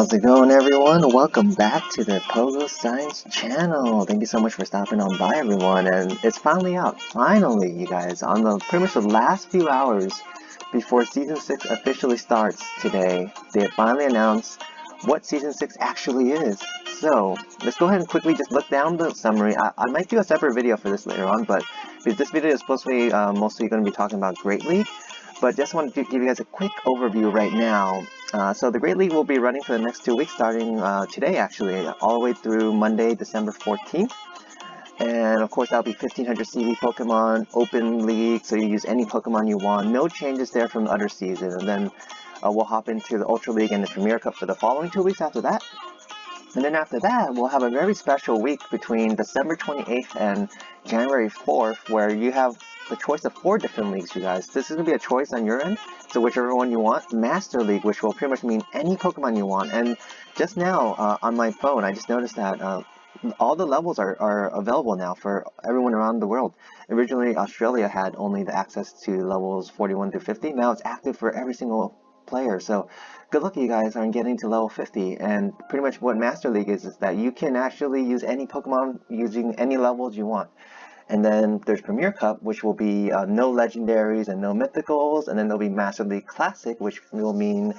How's it going, everyone? Welcome back to the PogoScience channel. Thank you so much for stopping on by, everyone. And it's finally out. Finally, you guys, on the pretty much the last few hours before Season 6 officially starts today, they finally announced what Season 6 actually is. So, let's go ahead and quickly just look down the summary. I might do a separate video for this later on, but this video is supposed to be mostly going to be talking about Great League. But just wanted to give you guys a quick overview right now. So the Great League will be running for the next 2 weeks, starting today actually, all the way through Monday, December 14th. And of course that'll be 1500 CV Pokemon, open league, so you use any Pokemon you want. No changes there from the other season. And then we'll hop into the Ultra League and the Premier Cup for the following 2 weeks after that. And then after that, we'll have a very special week between December 28th and January 4th, where you have the choice of 4 different leagues, you guys. This is going to be a choice on your end, so whichever one you want. Master League, which will pretty much mean any Pokemon you want. And just now, on my phone, I just noticed that all the levels are available now for everyone around the world. Originally, Australia had only the access to levels 41 through 50. Now it's active for every single player. So good luck, you guys, on getting to level 50. And pretty much what Master League is that you can actually use any Pokemon using any levels you want. And then there's Premier Cup, which will be no legendaries and no mythicals. And then there'll be Master League Classic, which will mean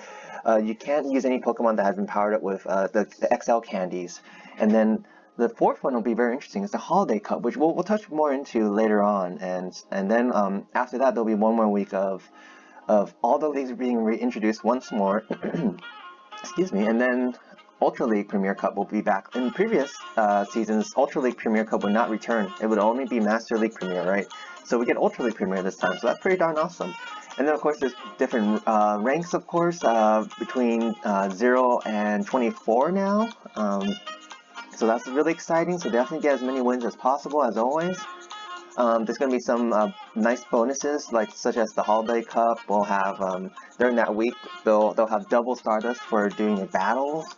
you can't use any Pokemon that has been powered up with the XL candies. And then the fourth one will be very interesting. It's the Holiday Cup, which we'll touch more into later on. And then after that, there'll be one more week of all the leagues being reintroduced once more. Excuse me. And then Ultra League Premier Cup will be back. In previous seasons, Ultra League Premier Cup would not return. It would only be Master League Premier, right? So we get Ultra League Premier this time, so that's pretty darn awesome. And then, of course, there's different ranks, of course, between 0 and 24 now. So that's really exciting, so definitely get as many wins as possible, as always. There's going to be some nice bonuses, such as the Holiday Cup. We'll have, during that week, they'll have double Stardust for doing your battles.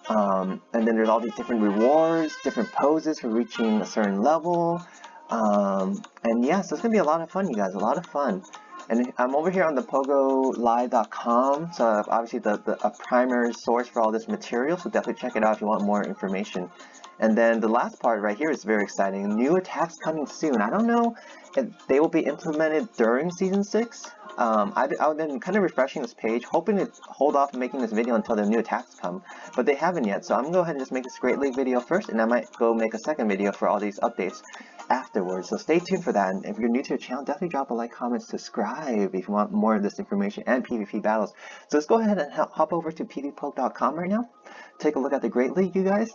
And then there's all these different rewards, different poses for reaching a certain level. And yeah, so it's going to be a lot of fun, you guys, a lot of fun. And I'm over here on the PogoLive.com, so obviously a primary source for all this material, so definitely check it out if you want more information. And then the last part right here is very exciting. New attacks coming soon. I don't know if they will be implemented during Season 6. I've been kind of refreshing this page, hoping to hold off making this video until the new attacks come, but they haven't yet. So I'm going to go ahead and just make this Great League video first, and I might go make a second video for all these updates afterwards. So stay tuned for that. And if you're new to the channel, definitely drop a like, comment, subscribe if you want more of this information and PvP battles. So let's go ahead and hop over to pvpog.com right now. Take a look at the Great League, you guys.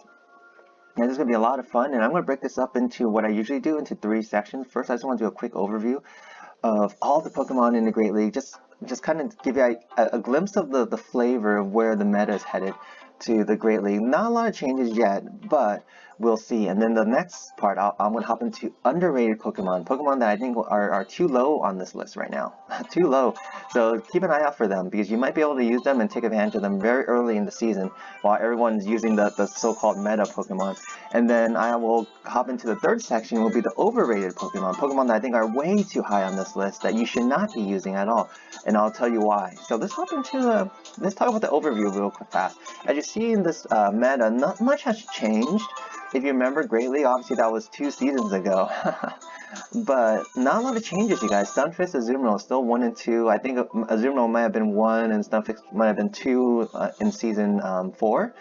And this is going to be a lot of fun, and I'm going to break this up into what I usually do, into 3 sections. First, I just want to do a quick overview of all the Pokemon in the Great League, just kind of give you a glimpse of the flavor of where the meta is headed to the Great League. Not a lot of changes yet, but we'll see. And then the next part, I'm going to hop into underrated Pokemon that I think are too low on this list right now. Too low. So keep an eye out for them, because you might be able to use them and take advantage of them very early in the season while everyone's using the so-called meta Pokemon. And then I will hop into the third section, will be the overrated Pokemon that I think are way too high on this list that you should not be using at all. And I'll tell you why. So let's hop into let's talk about the overview real quick fast. As you see in this meta, not much has changed. If you remember Great League, obviously that was 2 seasons ago. But not a lot of changes, you guys. Stunfisk, Azumarill is still 1 and 2. I think Azumarill might have been 1 and Stunfisk might have been 2 in season 4.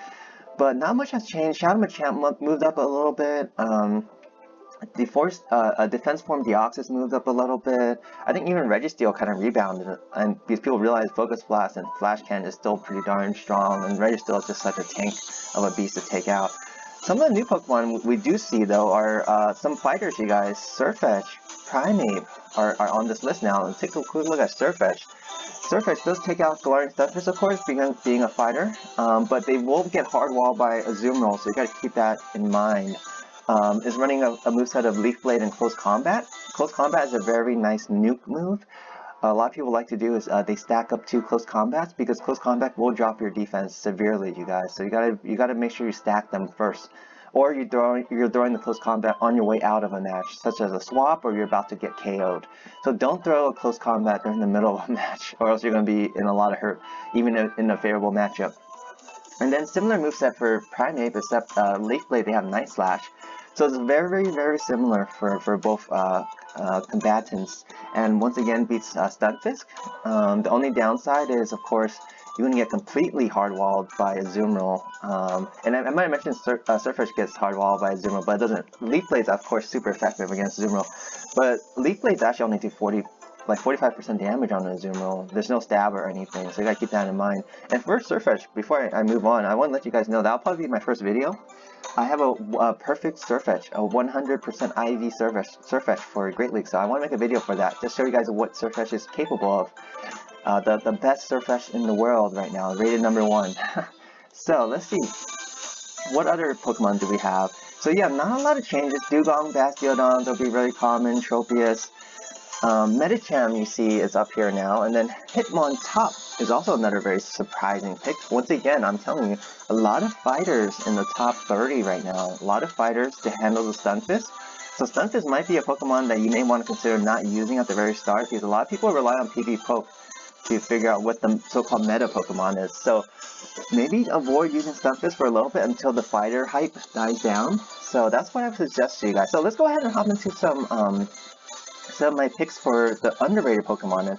But not much has changed. Shadow Machamp moved up a little bit. Defense Form Deoxys moved up a little bit. I think even Registeel kind of rebounded, and because people realize Focus Blast and Flash Cannon is still pretty darn strong, and Registeel is just such a tank of a beast to take out. Some of the new Pokemon we do see, though, are some fighters, you guys. Sirfetch'd, Primate are on this list now. Let's take a quick look at Sirfetch'd. Sirfetch'd does take out Galarian Stunfisk, of course, being a fighter, but they will get hard-walled by Azumarill, so you gotta keep that in mind. Is running a moveset of Leaf Blade and Close Combat. Close Combat is a very nice nuke move. A lot of people like to do is they stack up 2 Close Combats, because Close Combat will drop your defense severely, you guys. So you gotta make sure you stack them first, or you're throwing the Close Combat on your way out of a match, such as a swap, or you're about to get KO'd. So don't throw a Close Combat during the middle of a match, or else you're gonna be in a lot of hurt, even in a favorable matchup. And then similar moveset for Primate, except Leaf Blade, they have Night Slash. So it's very similar for both combatants. And once again beats Stunfisk. The only downside is, of course, you're going to get completely hard-walled by Azumarill. And I might have mentioned Surfetch gets hard-walled by Azumarill, but it doesn't. Leaf Blade's, of course, super effective against Azumarill. But Leaf Blades actually only do 45% damage on the Azumarill. There's no stab or anything, so you gotta keep that in mind. And for Surfetch, before I move on, I want to let you guys know that'll probably be my first video. I have a perfect Surfetch, a 100% IV Surfetch for Great League, so I want to make a video for that, just show you guys what Surfetch is capable of. The best Surfetch in the world right now, rated #1. So let's see, what other Pokemon do we have? So yeah, not a lot of changes. Dugong, Bastiodon, they'll be very common. Tropius. Medicham, you see, is up here now, and then Hitmontop is also another very surprising pick. Once again, I'm telling you, a lot of fighters in the top 30 right now. A lot of fighters to handle the Stunfisk. So Stunfisk might be a Pokemon that you may want to consider not using at the very start, because a lot of people rely on PV Poke to figure out what the so-called meta Pokemon is. So maybe avoid using Stunfisk for a little bit until the fighter hype dies down. So that's what I would suggest to you guys. So let's go ahead and hop into some of my picks for the underrated Pokemon. And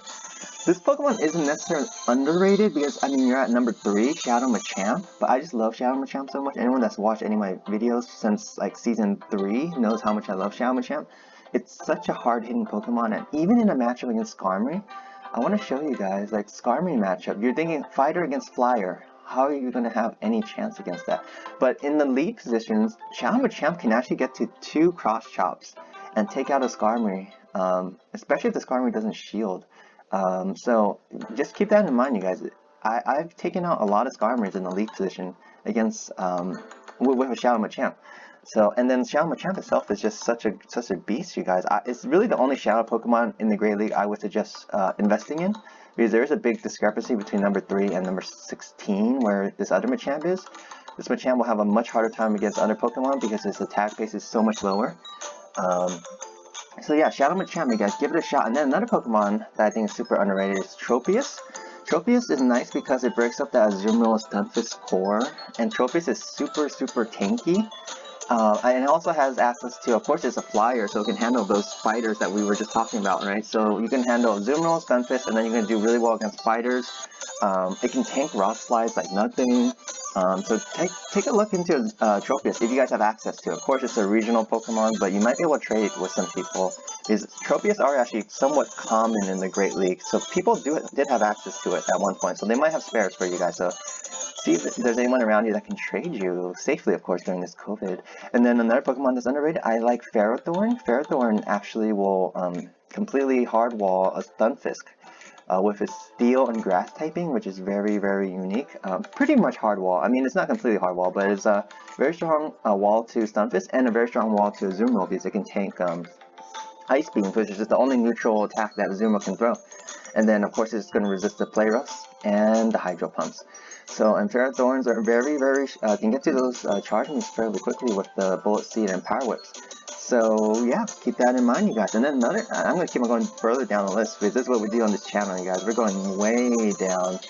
this Pokemon isn't necessarily underrated because, I mean, you're at #3, Shadow Machamp, but I just love Shadow Machamp so much. Anyone that's watched any of my videos since like Season 3 knows how much I love Shadow Machamp. It's such a hard-hitting Pokemon, and even in a matchup against Skarmory, I want to show you guys, like, Skarmory matchup, you're thinking fighter against flyer. How are you going to have any chance against that? But in the lead positions, Shadow Machamp can actually get to 2 cross chops and take out a Skarmory. Especially if the Skarmory doesn't shield. So just keep that in mind, you guys. I've taken out a lot of Skarmories in the lead position against with a Shadow Machamp. So, and then Shadow Machamp itself is just such a beast, you guys. It's really the only Shadow Pokemon in the Great League I would suggest investing in, because there is a big discrepancy between #3 and #16, where this other Machamp is. This Machamp will have a much harder time against other Pokemon because its attack base is so much lower. So yeah, Shadow Machamp, you guys, give it a shot. And then another Pokemon that I think is super underrated is Tropius. Tropius is nice because it breaks up the Azumarill Stunfisk core, and Tropius is super tanky. And it also has access to, of course, it's a flyer, so it can handle those fighters that we were just talking about, right? So you can handle Azumarill, Stunfisk, and then you can do really well against fighters. It can tank Rock Slides like nothing. So take a look into Tropius if you guys have access to it. Of course, it's a regional Pokemon, but you might be able to trade with some people, because Tropius are actually somewhat common in the Great League, so people did have access to it at one point, so they might have spares for you guys. So see if there's anyone around you that can trade you safely, of course, during this COVID. And then another Pokemon that's underrated, I like Ferrothorn. Ferrothorn actually will completely hardwall a Stunfisk. With its steel and grass typing, which is very unique. Pretty much hard wall. I mean, it's not completely hard wall, but it's a very strong wall to Stunfisk and a very strong wall to Azumarill, because it can tank Ice Beam, which is just the only neutral attack that Azumarill can throw. And then, of course, it's going to resist the Play Rust and the Hydro Pumps. So, and Ferrothorns are very can get to those charge moves fairly quickly with the Bullet Seed and Power Whips. So yeah, keep that in mind, you guys. And then another, I'm going to keep on going further down the list, because this is what we do on this channel, you guys. We're going way down.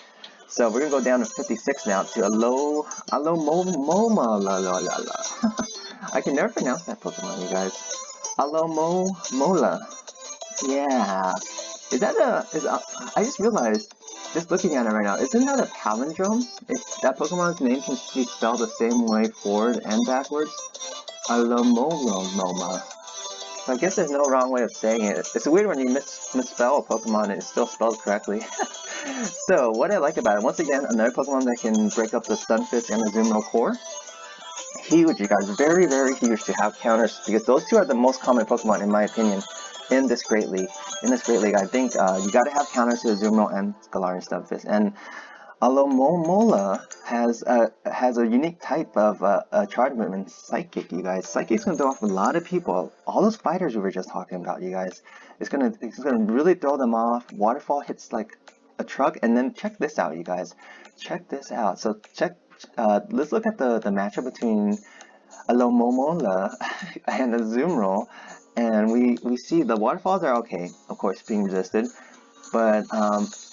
So we're going to go down to 56 now, to Alomoma la la la la. I can never pronounce that Pokemon, you guys. Alomomola. Yeah. Is that I just realized, just looking at it right now, isn't that a palindrome? That Pokemon's name can be spelled the same way forward and backwards. Alomoma. So I guess there's no wrong way of saying it. It's weird when you misspell a Pokemon and it's still spelled correctly. So, what I like about it, once again, another Pokemon that can break up the Stunfisk and the Azumarill core. Huge, you guys. Very huge to have counters, because those two are the most common Pokemon, in my opinion, in this Great League. I think you gotta have counters to Azumarill and Galarian Stunfisk. And Alomomola has a unique type of charge movement, Psychic, you guys. Psychic's gonna throw off a lot of people. All those fighters we were just talking about, you guys. It's gonna really throw them off. Waterfall hits like a truck, and then check this out, you guys. Check this out. So let's look at the matchup between Alomomola and Azumarill, and we see the waterfalls are okay, of course, being resisted, but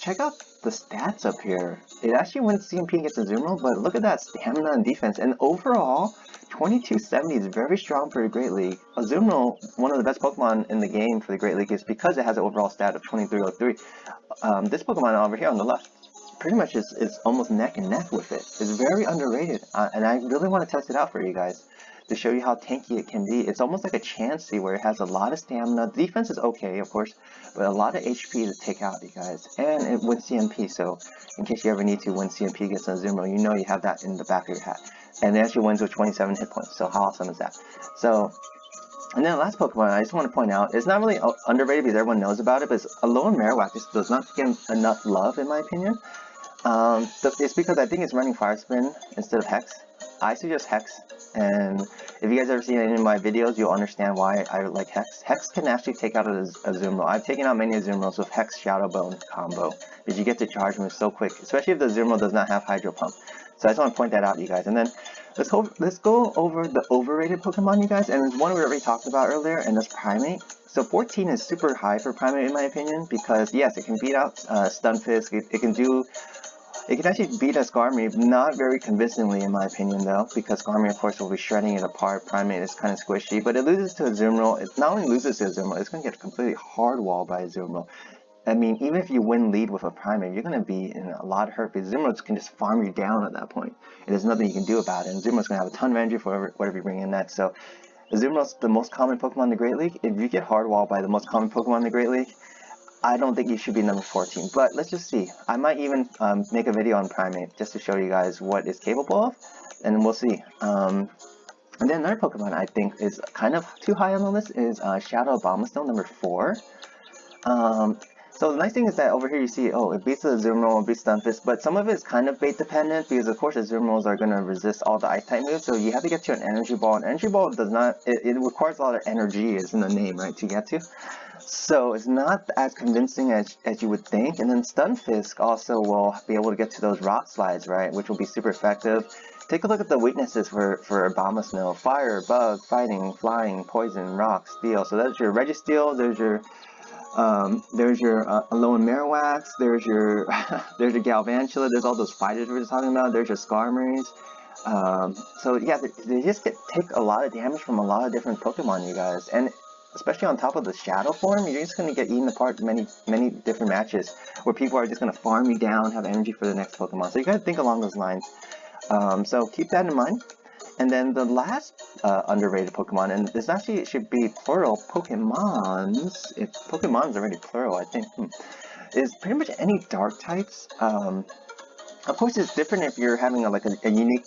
check out the stats up here. it actually wins CMP against Azumarill, but look at that stamina and defense. And overall, 2270 is very strong for the Great League. Azumarill, one of the best Pokemon in the game for the Great League, is because it has an overall stat of 2303. This Pokemon over here on the left pretty much is almost neck and neck with it. It's very underrated, and I really want to test it out for you guys to show you how tanky it can be. It's almost like a Chansey where it has a lot of stamina. The defense is okay, of course, but a lot of HP to take out, you guys. And it wins CMP, so in case you ever need to win CMP against Azumarill, you know you have that in the back of your hat. And it actually wins with 27 hit points, so how awesome is that? So, and then the last Pokemon I just want to point out, it's not really underrated because everyone knows about it, but it's Alolan Marowak just does not get enough love in my opinion. It's because I think it's running Fire Spin instead of Hex. I suggest Hex, and if you guys ever seen any of my videos, you'll understand why I like Hex. Hex can actually take out a Azumarill. I've taken out many Azumarills with Hex Shadow Bone combo, because you get to charge move so quick, especially if the Azumarill does not have Hydro Pump. So I just want to point that out, you guys. And then let's go over the overrated Pokemon, you guys. And there's one we already talked about earlier, and that's Primate. So 14 is super high for Primate in my opinion, because yes, it can beat out Stunfisk. It can actually beat a Skarmory, not very convincingly in my opinion though, because Skarmory of course will be shredding it apart. Primate is kind of squishy, but it loses to Azumarill. It not only loses to Azumarill, it's going to get completely hardwalled by Azumarill. I mean, even if you win lead with a Primate, you're going to be in a lot of hurt, because Azumarill can just farm you down at that point. And there's nothing you can do about it, and Azumarill's going to have a ton of energy for whatever you bring in next. So Azumarill's the most common Pokemon in the Great League. If you get hardwalled by the most common Pokemon in the Great League, I don't think you should be number 14, but let's just see. I might even make a video on Primate just to show you guys what it's capable of, and we'll see. And then another Pokemon I think is kind of too high on the list is Shadow Abomasnow, number 4. So the nice thing is that over here you see, oh, it beats the Azumarill, it beats Stunfisk, but some of it is kind of bait dependent, because of course Azumarills are going to resist all the ice type moves, so you have to get to an Energy Ball. An Energy Ball does not, it requires a lot of energy, is in the name, right, to get to. So it's not as convincing as you would think. And then Stunfisk also will be able to get to those rock slides, right, which will be super effective. Take a look at the weaknesses for Abomasnow: Fire, Bug, Fighting, Flying, Poison, Rock, Steel. So that's your Registeel, there's your Alolan Marowak, there's your there's your Galvantula, there's all those fighters we were just talking about, there's your Skarmories. So yeah, they just take a lot of damage from a lot of different Pokemon, you guys, and especially on top of the Shadow form, you're just going to get eaten apart many different matches where people are just going to farm you down, have energy for the next Pokemon. So you got to think along those lines. So keep that in mind. And then the last underrated Pokemon, and this actually should be plural, Pokemons, if Pokemon's already plural, I think, is pretty much any dark types. Of course, it's different if you're having a unique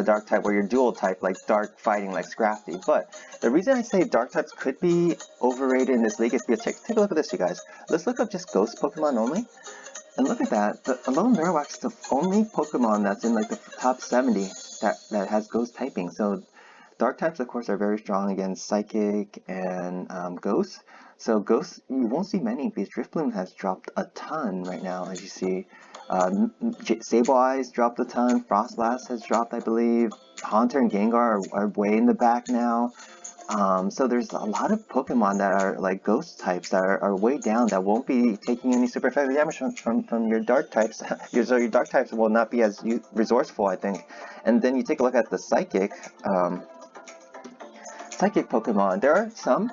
dark type where you're dual type, like dark fighting, like Scrafty. But the reason I say dark types could be overrated in this league is because, take a look at this, you guys. Let's look up just ghost Pokemon only. And look at that, the Alolan Marowak is the only Pokemon that's in like the top 70 that has ghost typing. So dark types, of course, are very strong against Psychic and Ghost. So Ghost, you won't see many because Drifloon has dropped a ton right now, as you see. Sable Eyes dropped a ton, Frostlass has dropped, I believe. Haunter and Gengar are way in the back now. So there's a lot of Pokemon that are like ghost types that are way down, that won't be taking any super effective damage from your dark types. So your dark types will not be as resourceful, I think. And then you take a look at the psychic Pokemon. There are some.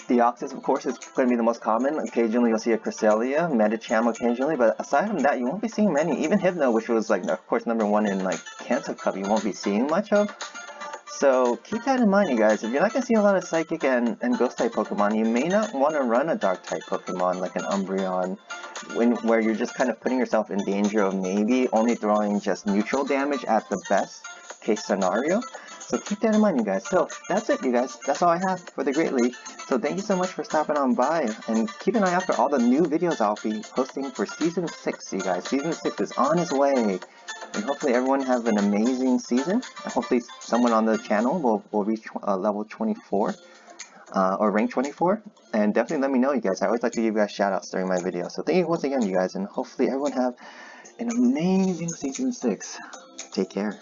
Deoxys, of course, is going to be the most common. Occasionally you'll see a Cresselia, Medicham occasionally, but aside from that, you won't be seeing many. Even Hypno, which was like, of course, number 1 in like Kanto Cup, you won't be seeing much of. So keep that in mind, you guys. If you're not going to see a lot of Psychic and Ghost type Pokemon, you may not want to run a Dark type Pokemon like an Umbreon, where you're just kind of putting yourself in danger of maybe only throwing just neutral damage at the best case scenario. So keep that in mind, you guys. So that's it, you guys. That's all I have for the Great League. So thank you so much for stopping on by, and keep an eye out for all the new videos I'll be posting for Season 6, you guys. Season 6 is on its way. And hopefully everyone has an amazing season. And hopefully someone on the channel will reach level 24. Or rank 24. And definitely let me know, you guys. I always like to give you guys shout outs during my videos. So thank you once again, you guys. And hopefully everyone have an amazing Season 6. Take care.